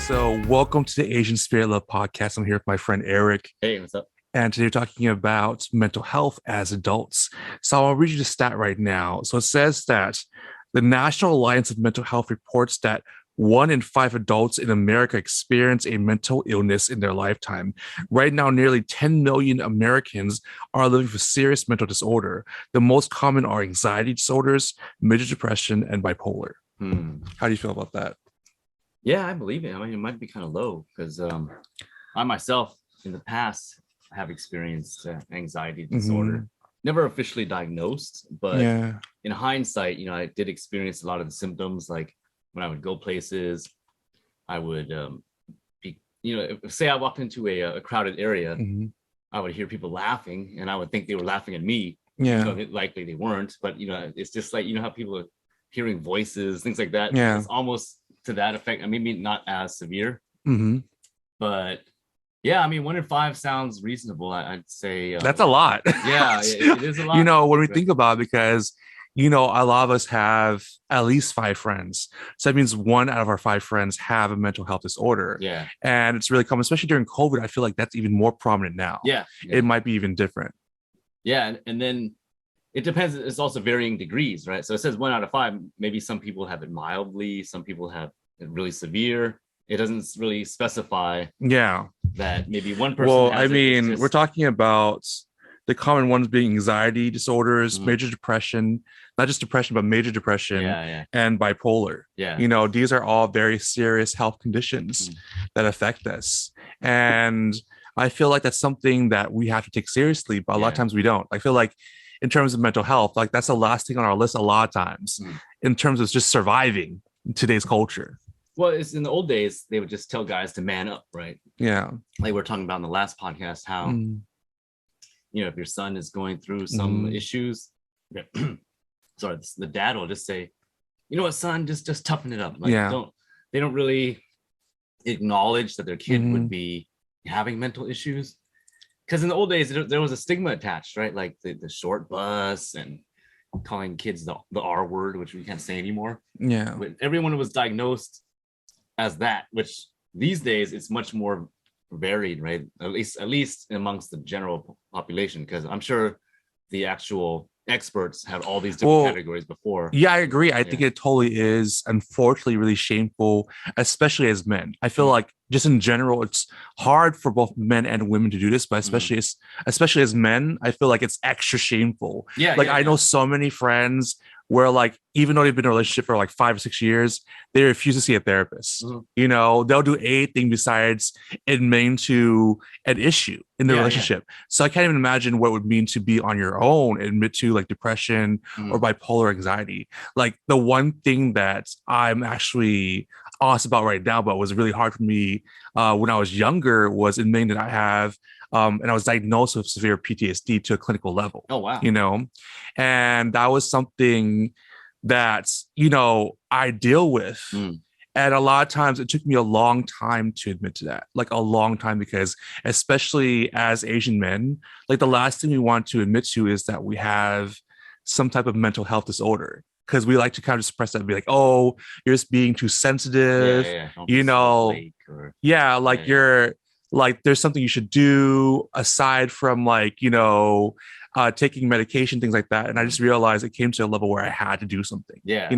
So, welcome to the Asian Spirit Love podcast. I'm here with my friend Eric. Hey, what's up? And today we're talking about mental health as adults. So, I'll read you the stat right now. So, it says that the National Alliance of Mental Health reports that 1 in 5 adults in America experience a mental illness in their lifetime. Right now, nearly 10 million Americans are living with serious mental disorder. The most common are anxiety disorders, major depression, and bipolar. How do you feel about that? Yeah, I believe it. I mean, it might be kind of low because I myself in the past have experienced anxiety disorder. Never officially diagnosed, but in hindsight, I did experience a lot of the symptoms. Like when I would go places, I would be, say I walked into a crowded area, I would hear people laughing and I would think they were laughing at me. Likely they weren't, but it's just like, how people are hearing voices, things like that. It's almost to that effect. I mean, maybe not as severe, but yeah, I mean, 1 in 5 sounds reasonable. I'd say that's a lot. Yeah, it is a lot. When we think about it, because a lot of us have at least 5 friends, so that means 1 out of our 5 friends have a mental health disorder. And it's really common, especially during COVID. I feel like that's even more prominent now. It might be even different. And then it depends. It's also varying degrees, right? So it says 1 out of 5. Maybe some people have it mildly, some people have it really severe. It doesn't really specify that maybe one person. Well, I mean, we're talking about the common ones being anxiety disorders, major depression, not just depression, but major depression, and bipolar. These are all very serious health conditions that affect us. And I feel like that's something that we have to take seriously, but a lot of times we don't. I feel like in terms of mental health, like that's the last thing on our list a lot of times in terms of just surviving in today's culture. Well, it's in the old days, they would just tell guys to man up, right? Yeah. Like we were talking about in the last podcast, how, if your son is going through some issues, sorry, the dad will just say, you know what, son, just toughen it up. Like, they don't really acknowledge that their kid would be having mental issues. Because in the old days, there was a stigma attached, right? Like the short bus and calling kids the R word, which we can't say anymore. But everyone was diagnosed as that, which these days it's much more varied, right? At least amongst the general population, because I'm sure the actual experts had all these different categories before. Yeah, I agree. I think it totally is, unfortunately, really shameful, especially as men. I feel like just in general, it's hard for both men and women to do this, but especially as men, I feel like it's extra shameful. I know so many friends where, like, even though they've been in a relationship for like 5 or 6 years, they refuse to see a therapist. They'll do anything besides admitting to an issue in the relationship. So I can't even imagine what it would mean to be on your own, admit to like depression or bipolar anxiety. Like the one thing that I'm actually honest about right now, but was really hard for me when I was younger, was admitting that I have and I was diagnosed with severe PTSD to a clinical level. Oh, wow. And that was something that, I deal with. And a lot of times it took me a long time to admit to that, like a long time, because especially as Asian men, like the last thing we want to admit to is that we have some type of mental health disorder. Because we like to kind of suppress that and be like, oh, you're just being too sensitive, you're like, there's something you should do aside from like, taking medication, things like that. And I just realized it came to a level where I had to do something. I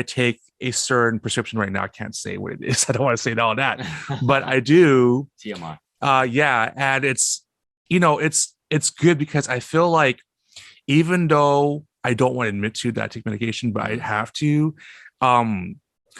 take a certain prescription right now. I can't say what it is. I don't want to say all that, but I do. TMI. And it's good because I feel like even though I don't want to admit to that I take medication, but I have to,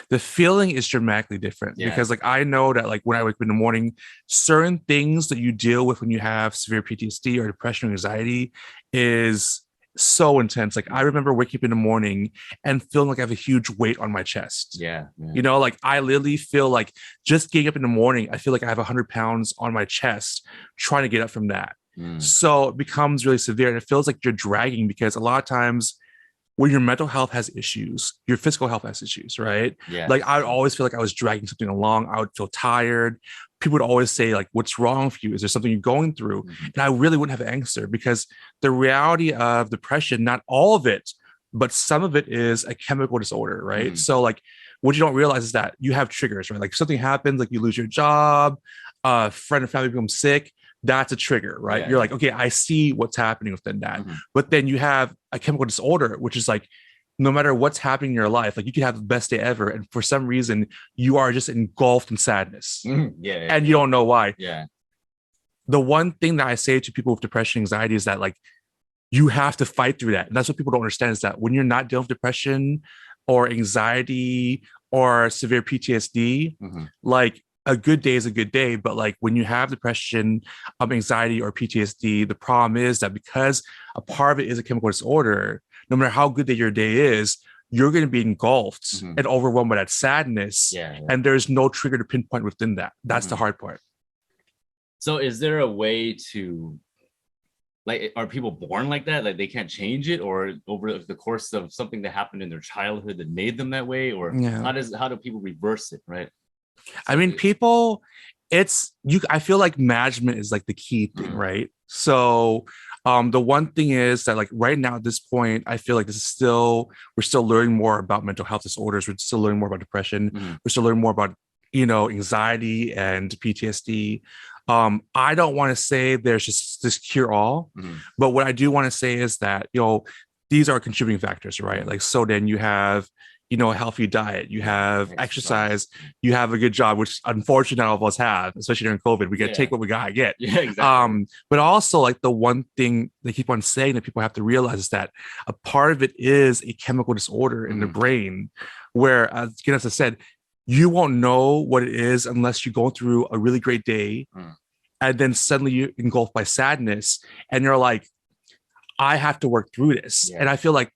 the feeling is dramatically different because like I know that like when I wake up in the morning, certain things that you deal with when you have severe PTSD or depression or anxiety is so intense. Like I remember waking up in the morning and feeling like I have a huge weight on my chest. Like I literally feel like just getting up in the morning, I feel like I have 100 pounds on my chest trying to get up from that. So it becomes really severe and it feels like you're dragging, because a lot of times when your mental health has issues, your physical health has issues, right? Like I would always feel like I was dragging something along. I would feel tired. People would always say like, what's wrong with you? Is there something you're going through? And I really wouldn't have an answer, because the reality of depression, not all of it, but some of it is a chemical disorder, right? So like what you don't realize is that you have triggers, right? Like something happens, like you lose your job, a friend or family becomes sick. That's a trigger, right? You're like, okay, I see what's happening within that. But then you have a chemical disorder, which is like, no matter what's happening in your life, like you could have the best day ever, and for some reason you are just engulfed in sadness, and you don't know why. The one thing that I say to people with depression, anxiety is that like you have to fight through that, and that's what people don't understand is that when you're not dealing with depression or anxiety or severe PTSD, like a good day is a good day, but like when you have depression, anxiety, or PTSD, the problem is that because a part of it is a chemical disorder, no matter how good that your day is, you're going to be engulfed and overwhelmed by that sadness. And there's no trigger to pinpoint within that. That's the hard part. So is there a way to, like, are people born like that? Like they can't change it, or over the course of something that happened in their childhood that made them that way? Or how do people reverse it, right? I mean, people, I feel like management is like the key thing, right? So the one thing is that like right now at this point, I feel like we're still learning more about mental health disorders. We're still learning more about depression. We're still learning more about, anxiety and PTSD. I don't want to say there's just this cure all, but what I do want to say is that, these are contributing factors, right? Like, so then you have, a healthy diet, you have exercise, you have a good job, which unfortunately not all of us have, especially during COVID. We got to take what we got to get. But also like the one thing they keep on saying that people have to realize is that a part of it is a chemical disorder in the brain, where, as I said, you won't know what it is unless you go through a really great day and then suddenly you're engulfed by sadness and you're like, I have to work through this. And I feel like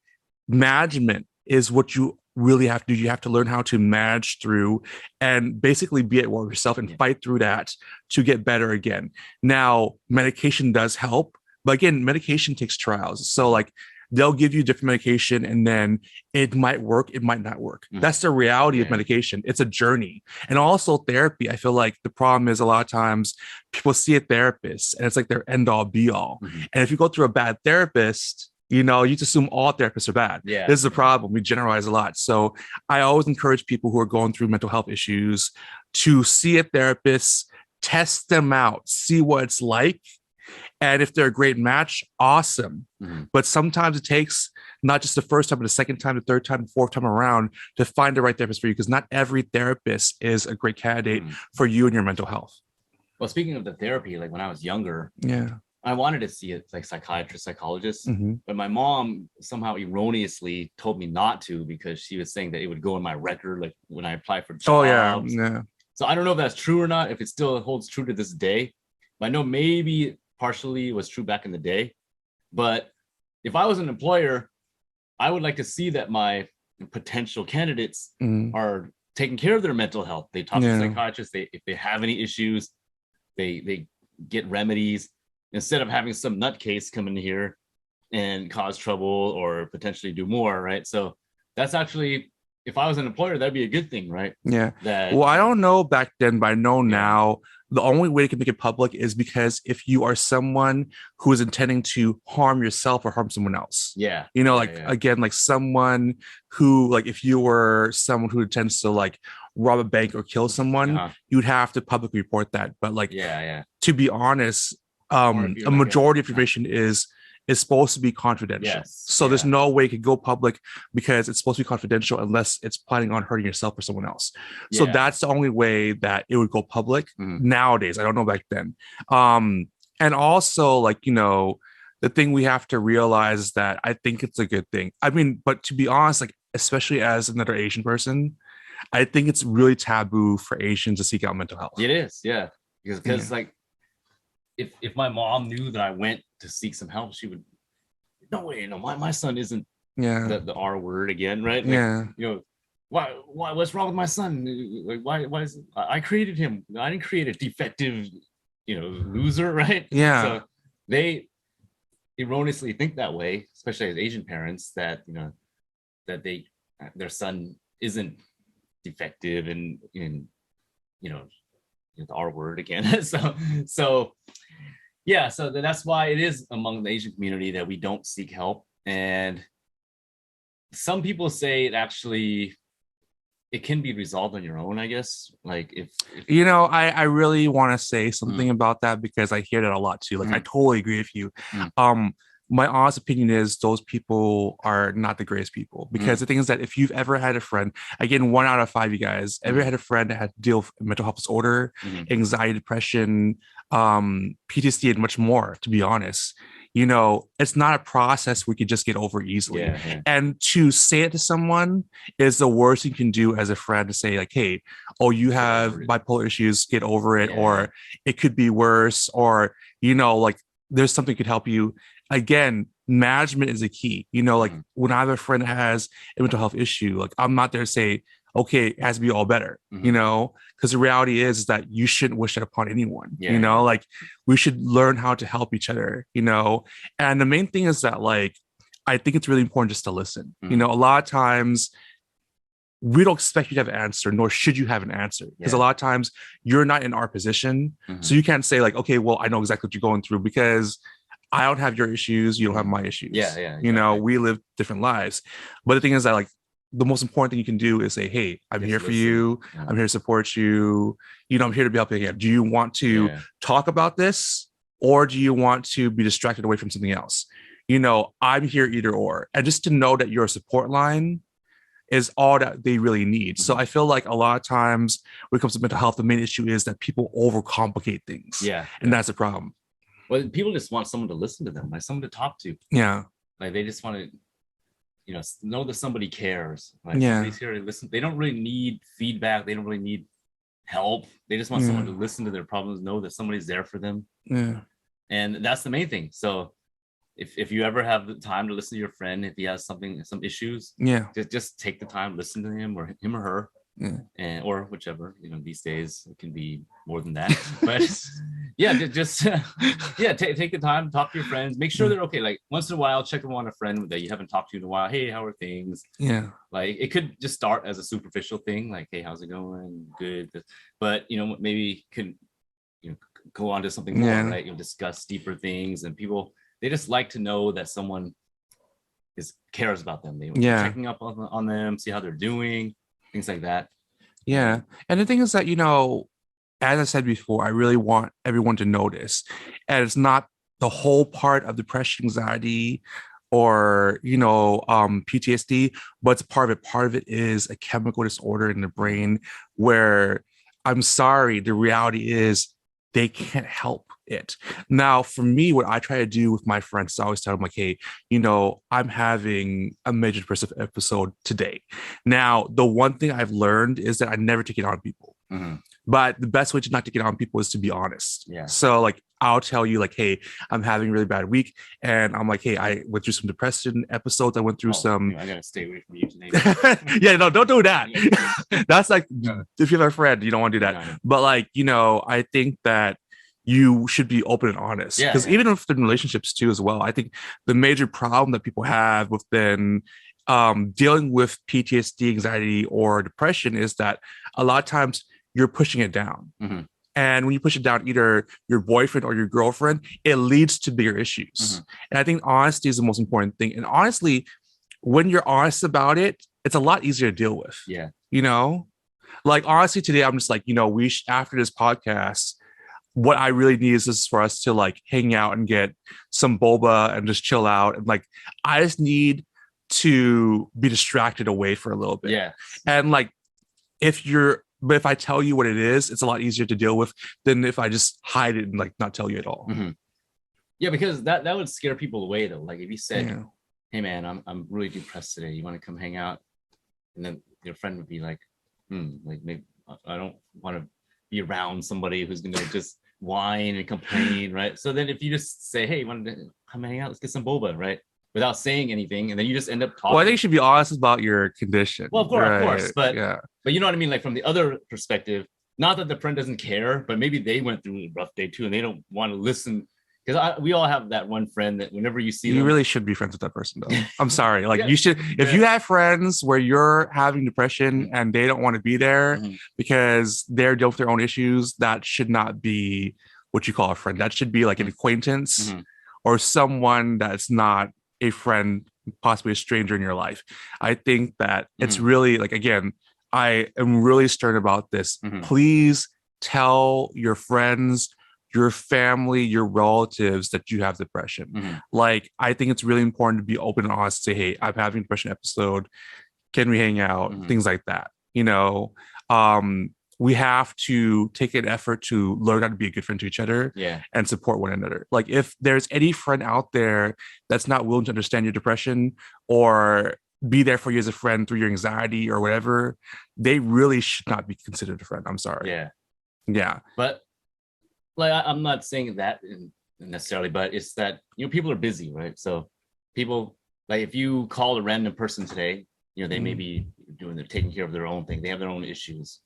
management is what you really have to do. You have to learn how to manage through and basically be at war with yourself and fight through that to get better again. Now, medication does help, but again, medication takes trials. So like they'll give you different medication and then it might work, it might not work. That's the reality of medication. It's a journey. And also therapy, I feel like the problem is a lot of times people see a therapist and it's like their end all be all. And if you go through a bad therapist, you just assume all therapists are bad. This is the problem. We generalize a lot. So I always encourage people who are going through mental health issues to see a therapist, test them out, see what it's like. And if they're a great match, awesome. But sometimes it takes not just the first time, but the second time, the third time, the fourth time around to find the right therapist for you, because not every therapist is a great candidate for you and your mental health. Well, speaking of the therapy, like when I was younger, I wanted to see it like psychiatrist, psychologist, but my mom somehow erroneously told me not to because she was saying that it would go in my record, like when I apply for jobs. So I don't know if that's true or not, if it still holds true to this day. But I know maybe partially it was true back in the day. But if I was an employer, I would like to see that my potential candidates are taking care of their mental health. They talk to psychiatrists. If they have any issues, they get remedies, instead of having some nutcase come in here and cause trouble or potentially do more, right? So that's actually, if I was an employer, that'd be a good thing, right? Well, I don't know back then, but I know now the only way you can make it public is because if you are someone who is intending to harm yourself or harm someone else. Again, like someone who, like if you were someone who intends to like rob a bank or kill someone, you'd have to publicly report that. But like, to be honest, a majority of information is supposed to be confidential. So there's no way it could go public because it's supposed to be confidential unless it's planning on hurting yourself or someone else. So that's the only way that it would go public nowadays. I don't know back then. And also like, the thing we have to realize is that I think it's a good thing. I mean, but to be honest, like, especially as another Asian person, I think it's really taboo for Asians to seek out mental health. It is. Because like, if my mom knew that I went to seek some help, she would, no way, my son isn't the R word again, right? Like, why what's wrong with my son? Like, why is I created him? I didn't create a defective, loser, right? So they erroneously think that way, especially as Asian parents, that that their son isn't defective and the R word again. so that's why it is among the Asian community that we don't seek help. And some people say it actually it can be resolved on your own, I guess. Like if I really want to say something about that because I hear that a lot too. Like I totally agree with you. My honest opinion is those people are not the greatest people, because the thing is that if you've ever had a friend, again, 1 out of 5 of you guys ever had a friend that had to deal with mental health disorder, anxiety, depression, PTSD, and much more, to be honest, it's not a process we could just get over easily. And to say it to someone is the worst you can do as a friend, to say like, hey, oh, you have bipolar issues, get over it, or it could be worse, or like there's something could help you. Again, management is a key. Like when I have a friend that has a mental health issue, like I'm not there to say, okay, it has to be all better, because the reality is that you shouldn't wish that upon anyone. Like we should learn how to help each other, and the main thing is that, like, I think it's really important just to listen. A lot of times we don't expect you to have an answer, nor should you have an answer, because a lot of times you're not in our position. So you can't say like, okay, well, I know exactly what you're going through, because I don't have your issues, you don't have my issues. Exactly. We live different lives. But the thing is that, like, the most important thing you can do is say, hey, I'm here for you. I'm here to support you. I'm here to be helping you. Do you want to talk about this, or do you want to be distracted away from something else? I'm here either or. And just to know that you're a support line is all that they really need. So I feel like a lot of times when it comes to mental health, the main issue is that people overcomplicate things. And that's a problem. Well, people just want someone to listen to them, like someone to talk to. Like they just want to, know that somebody cares. Like somebody's here to listen. They don't really need feedback. They don't really need help. They just want someone to listen to their problems, know that somebody's there for them. And that's the main thing. So if you ever have the time to listen to your friend, if he has some issues, just take the time, listen to him or her. And or whichever, these days it can be more than that, but just take the time, talk to your friends, make sure they're okay. Like once in a while, check on a friend that you haven't talked to in a while. Hey, how are things? Like it could just start as a superficial thing, like, hey, how's it going? Good. But maybe can go on to something more, right? Discuss deeper things, and people, they just like to know that someone cares about them. They checking up on them, see how they're doing, things like that. And the thing is that, as I said before, I really want everyone to notice, and it's not the whole part of depression, anxiety, or PTSD, but it's part of it. Part of it is a chemical disorder in the brain where, I'm sorry, the reality is they can't help it. Now, for me, what I try to do with my friends is I always tell them, like, hey, I'm having a major depressive episode today. Now, the one thing I've learned is that I never take it on people. But the best way to not take it on people is to be honest. So like, I'll tell you like, hey, I'm having a really bad week. And I'm like, hey, I went through some depression episodes. I went through some. I gotta stay away from you today. No, don't do that. That's like, if you have a friend, you don't want to do that. No. But like, I think that you should be open and honest. Because even within relationships too, as well, I think the major problem that people have within dealing with PTSD, anxiety, or depression is that a lot of times you're pushing it down. And when you push it down, either your boyfriend or your girlfriend, it leads to bigger issues. And I think honesty is the most important thing. And honestly, when you're honest about it, it's a lot easier to deal with. Like honestly, today I'm just like, after this podcast, what I really need is this for us to like hang out and get some boba and just chill out. And like, I just need to be distracted away for a little bit. And like, but if I tell you what it is, it's a lot easier to deal with than if I just hide it and like not tell you at all. Because that would scare people away though. Like if you said, hey man, I'm really depressed today, you want to come hang out? And then your friend would be like, like maybe I don't want to be around somebody who's gonna just whine and complain, right? So then if you just say, hey, you want to come hang out, let's get some boba, right? Without saying anything, and then you just end up talking. Well, I think you should be honest about your condition. Well, of course, but you know what I mean? Like from the other perspective, not that the friend doesn't care, but maybe they went through a rough day too, and they don't want to listen. Because we all have that one friend that whenever you see you really should be friends with that person though. I'm sorry. Like you should, if you have friends where you're having depression and they don't want to be there because they're dealing with their own issues, that should not be what you call a friend. That should be like an acquaintance or someone that's not a friend, possibly a stranger in your life. I think that it's really like, again, I am really stern about this. Mhm. Please tell your friends, your family, your relatives that you have depression. Mhm. Like, I think it's really important to be open and honest, say, hey, I'm having a depression episode. Can we hang out? Mhm. Things like that. You know, we have to take an effort to learn how to be a good friend to each other Yeah. and support one another. Like, if there's any friend out there that's not willing to understand your depression or be there for you as a friend through your anxiety or whatever, they really should not be considered a friend. I'm sorry. Yeah. Yeah. But like, I'm not saying that necessarily, but it's that, people are busy, right? So people, like, if you call a random person today, they may be taking care of their own thing. They have their own issues,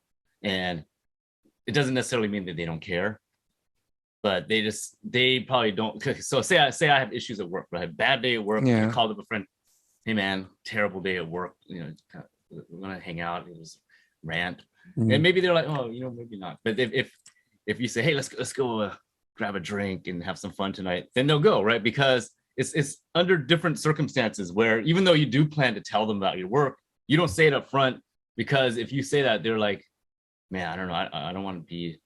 and it doesn't necessarily mean that they don't care, but they probably don't. So say I have issues at work, right? I have a bad day at work. Yeah. I called up a friend. Hey man, terrible day at work. We're gonna hang out and just rant. And maybe they're like, oh, maybe not. But if you say, hey, let's go grab a drink and have some fun tonight, then they'll go, right? Because it's under different circumstances where, even though you do plan to tell them about your work, you don't say it up front, because if you say that, they're like, man, I don't know, I don't want to be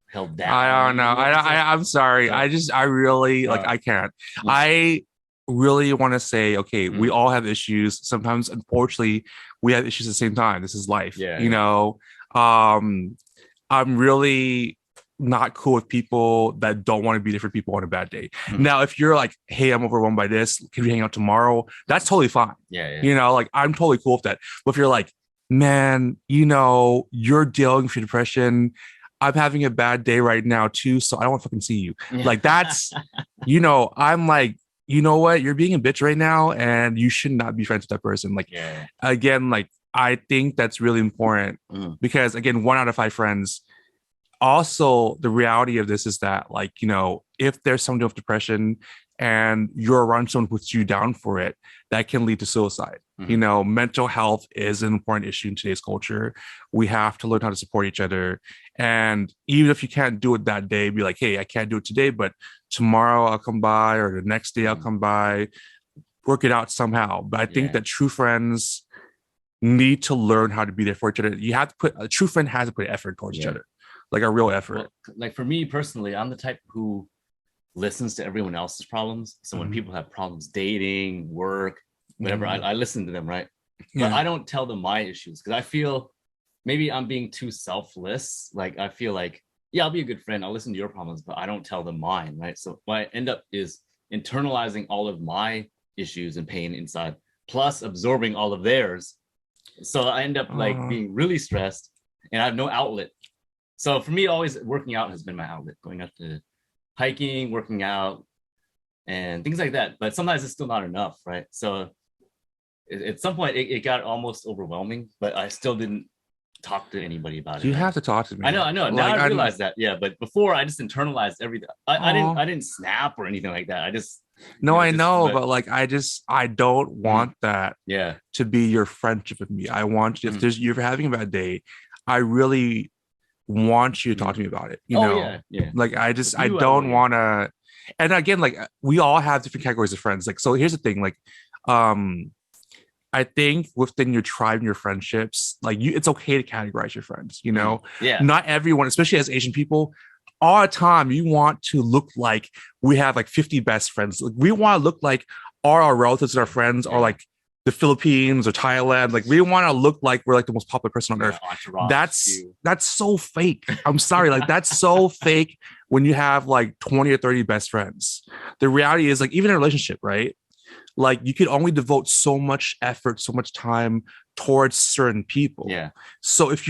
held down. I don't know. I'm sorry. So, I really like, I can't. I really want to say, okay, we all have issues. Sometimes, unfortunately, we have issues at the same time. This is life. Yeah, you know, I'm really not cool with people that don't want to be different people on a bad day. Now, if you're like, hey, I'm overwhelmed by this, can we hang out tomorrow? That's totally fine. Yeah. Like, I'm totally cool with that. But if you're like, man, you're dealing with your depression, I'm having a bad day right now too, so I don't want to fucking see you. Like, that's, I'm like, you know what? You're being a bitch right now, and you should not be friends with that person. Like, again, like, I think that's really important because, again, 1 out of 5 friends. Also, the reality of this is that, like, if there's someone with depression and you're around someone who puts you down for it, that can lead to suicide. Mental health is an important issue in today's culture. We have to learn how to support each other. And even if you can't do it that day, be like, hey, I can't do it today, but tomorrow I'll come by, or the next day I'll come by, work it out somehow. But I think that true friends need to learn how to be there for each other. A true friend has to put effort towards each other. Like, a real effort. Well, like, for me personally, I'm the type who listens to everyone else's problems. So when people have problems dating, work, whatever, I listen to them, right? But I don't tell them my issues, because I feel maybe I'm being too selfless. Like, I feel like, yeah, I'll be a good friend, I'll listen to your problems, but I don't tell them mine, right? So what I end up is internalizing all of my issues and pain inside, plus absorbing all of theirs. So I end up like being really stressed, and I have no outlet. So for me, always working out has been my outlet, going up to hiking, working out, and things like that. But sometimes it's still not enough, right? So at some point, it got almost overwhelming, but I still didn't talk to anybody about it. You have to talk to me. I know. Now I realize that. Yeah, but before, I just internalized everything. I didn't snap or anything like that. I just I know, but like, I don't want that to be your friendship with me. I want, if you're having a bad day, I really want you to talk to me about it. Like, I don't want to. And again, like, we all have different categories of friends. Like, so here's the thing, like, I think within your tribe and your friendships, like, it's okay to categorize your friends. Not everyone, especially as Asian people, all the time you want to look like we have like 50 best friends. Like, we want to look like all our relatives and our friends are like the Philippines or Thailand. Like, we want to look like we're like the most popular person on earth. That's so fake. I'm sorry. Like, that's so fake when you have like 20 or 30 best friends. The reality is, like, even in a relationship, right? Like, you can only devote so much effort, so much time towards certain people. So if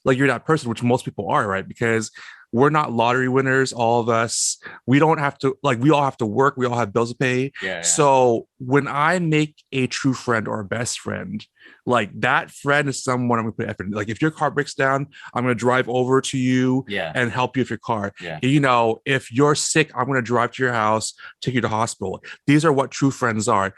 like, you're that person, which most people are, right? Because we're not lottery winners, all of us. We don't have to, like, we all have to work. We all have bills to pay. So when I make a true friend or a best friend, like, that friend is someone I'm going to put effort in. Like, if your car breaks down, I'm going to drive over to you and help you with your car. If you're sick, I'm going to drive to your house, take you to the hospital. These are what true friends are.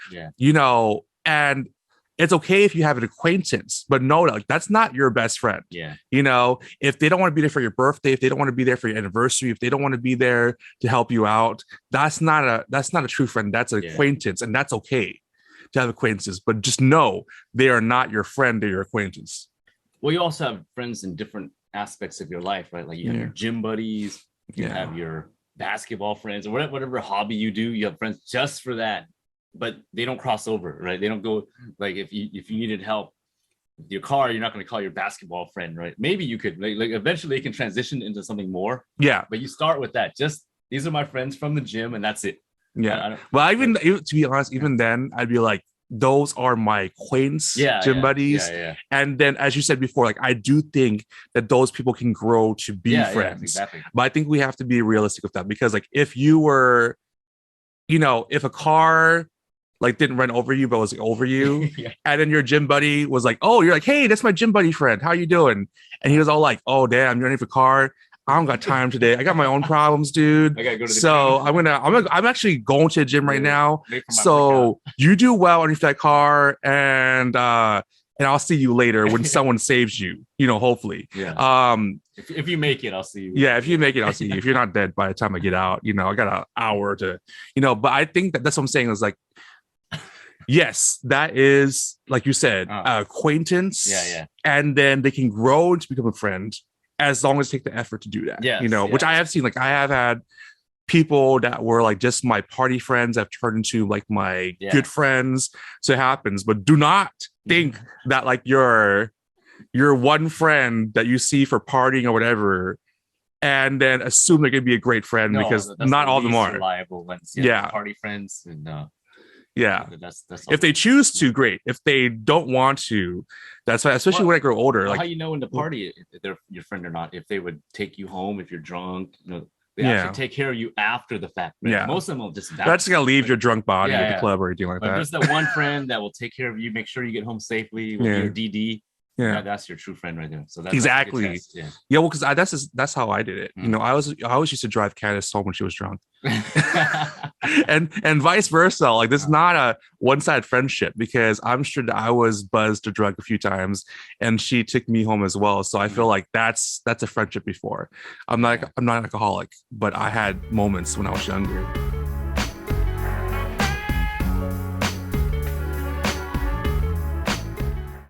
And it's okay if you have an acquaintance, but no, like, that's not your best friend. If they don't want to be there for your birthday, if they don't want to be there for your anniversary, if they don't want to be there to help you out, that's not a true friend. That's an acquaintance, and that's okay. to have acquaintances, but just know they are not your friend, they're your acquaintance. Well, you also have friends in different aspects of your life, right? Like you have your gym buddies, you have your basketball friends, or whatever hobby you do, you have friends just for that, but they don't cross over, right? They don't go, like, if you needed help with your car, you're not going to call your basketball friend, right? Maybe you could, like eventually it can transition into something more. Yeah. But you start with that. Just, these are my friends from the gym, and that's it. Yeah. Well, to be honest, even then, I'd be like, those are my acquaintance gym buddies. And then, as you said before, like, I do think that those people can grow to be friends. Exactly. But I think we have to be realistic with that, because like, if you were, if a car like didn't run over you but was like, over you, and then your gym buddy was like, oh, you're like, hey, that's my gym buddy friend, how you doing? And he was all like, oh damn, you're running for car, I don't got time today, I got my own problems, dude. I gotta go to the gym. I'm actually going to the gym right now, so you do well underneath that car, and I'll see you later when someone saves you, hopefully. If you make it, I'll see you. Yeah, if you make it, I'll see you. If you're not dead by the time I get out, I got an hour to, but I think that's what I'm saying is like, yes, that is, like you said, acquaintance. And then they can grow to become a friend as long as they take the effort to do that. Which I have seen. Like, I have had people that were like just my party friends have turned into like my good friends. So it happens. But do not think that like your one friend that you see for partying or whatever, and then assume they're gonna be a great friend, because not all of them are reliable ones. Party friends, and that's if they choose to, great. If they don't want to, that's why, especially when I grow older. Like, how in the party if they're your friend or not? If they would take you home if you're drunk, they actually take care of you after the fact. Right? Most of them will just. That's just gonna leave your drunk body at the club or anything like that. There's that one friend that will take care of you, make sure you get home safely with your DD. That's your true friend right there. So that's exactly. Well, because that's how I did it. I always used to drive Candace home when she was drunk. and vice versa. Like, this is not a one-sided friendship, because I'm sure that I was buzzed or drunk a few times and she took me home as well. So I feel like that's a friendship before. I'm not an alcoholic, but I had moments when I was younger.